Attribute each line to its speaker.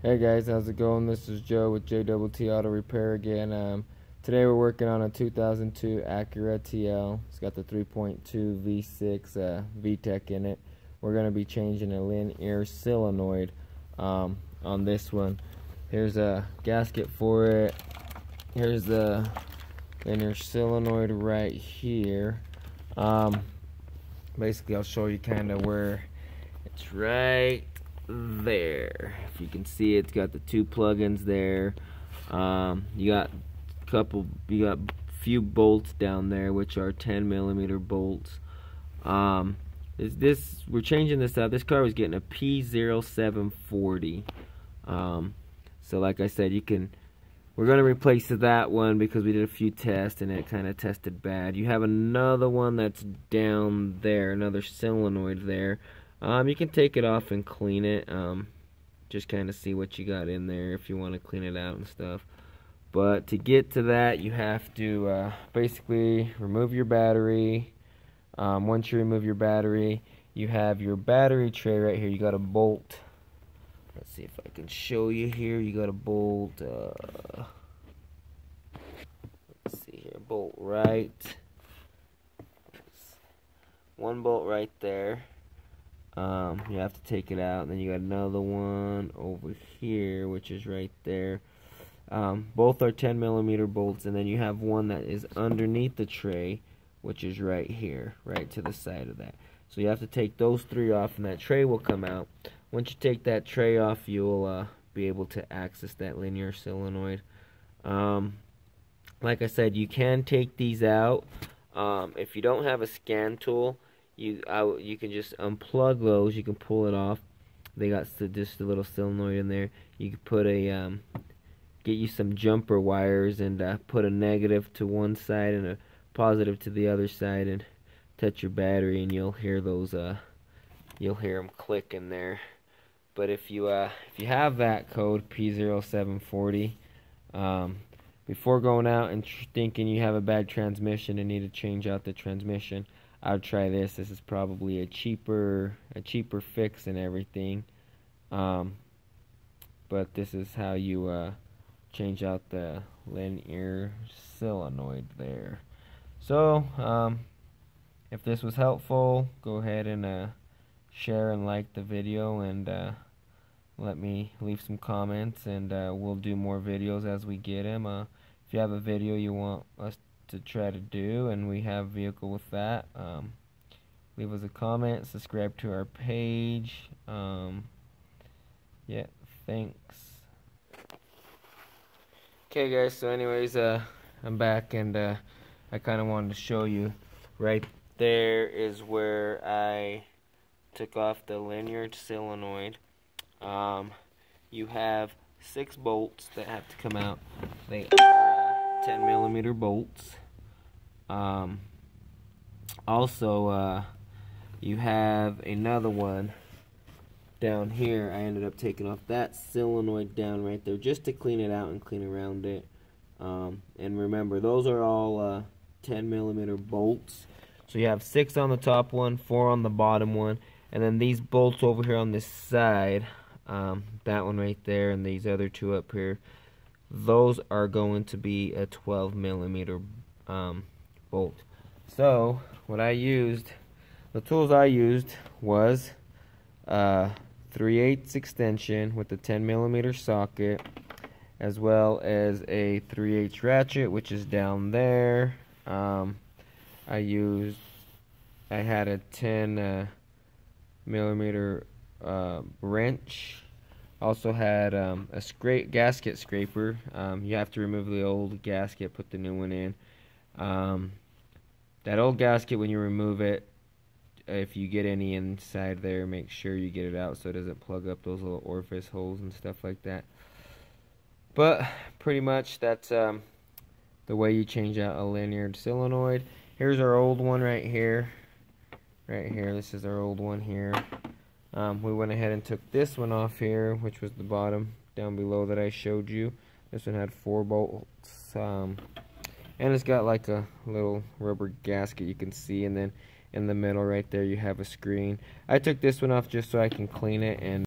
Speaker 1: Hey guys, how's it going? This is Joe with JTT Auto Repair again. Today we're working on a 2002 Acura TL. It's got the 3.2 V6 VTEC in it. We're going to be changing a linear solenoid on this one. Here's a gasket for it. Here's the linear solenoid right here. Basically I'll show you kind of where it's right there. If you can see, it's got the two plugins there. You got a few bolts down there, which are 10mm bolts. We're changing this out. This car was getting a p0740. So like I said, we're going to replace that one because we did a few tests and it kind of tested bad. You have another one that's down there, another solenoid there. You can take it off and clean it, just kind of see what you got in there if you want to clean it out and stuff. But to get to that, you have to basically remove your battery. Once you remove your battery, you have your battery tray right here. You got a bolt. Let's see if I can show you here. You got a bolt. Let's see here, bolt right. One bolt right there. You have to take it out, and then you got another one over here, which is right there. Both are 10mm bolts, and then you have one that is underneath the tray, which is right here, right to the side of that. So you have to take those three off, and that tray will come out. Once you take that tray off, you'll be able to access that linear solenoid. Like I said, you can take these out. If you don't have a scan tool, you can just unplug those. You can pull it off. They got just a little solenoid in there. You can put get you some jumper wires and put a negative to one side and a positive to the other side, and touch your battery, and you'll hear those. You'll hear them click in there. But if you have that code p0740, before going out and thinking you have a bad transmission and need to change out the transmission, I would try this. This is probably a cheaper fix and everything. But this is how you change out the linear solenoid there. So if this was helpful, go ahead and share and like the video, and let me leave some comments, and we'll do more videos as we get them. If you have a video you want us to try to do and we have a vehicle with that, leave us a comment, subscribe to our page. Yeah, thanks. Okay guys, so anyways, I'm back, and I kind of wanted to show you right there is where I took off the linear solenoid. You have 6 bolts that have to come out. They are 10mm bolts. Also, you have another one down here. I ended up taking off that solenoid down right there just to clean it out and clean around it. And remember, those are all 10mm bolts. So you have 6 on the top one, 4 on the bottom one, and then these bolts over here on this side, that one right there, and these other 2 up here, those are going to be a 12mm bolt. So what I used, the tools I used was 3/8 extension with the 10mm socket, as well as a 3/8 ratchet, which is down there. I had a 10mm wrench. Also had a gasket scraper. You have to remove the old gasket, put the new one in. That old gasket, when you remove it, if you get any inside there, make sure you get it out so it doesn't plug up those little orifice holes and stuff like that. But pretty much that's the way you change out a linear solenoid. Here's our old one right here. Right here, this is our old one here. We went ahead and took this one off here, which was the bottom down below that I showed you. This one had 4 bolts, and it's got like a little rubber gasket you can see, and then in the middle right there you have a screen. I took this one off just so I can clean it and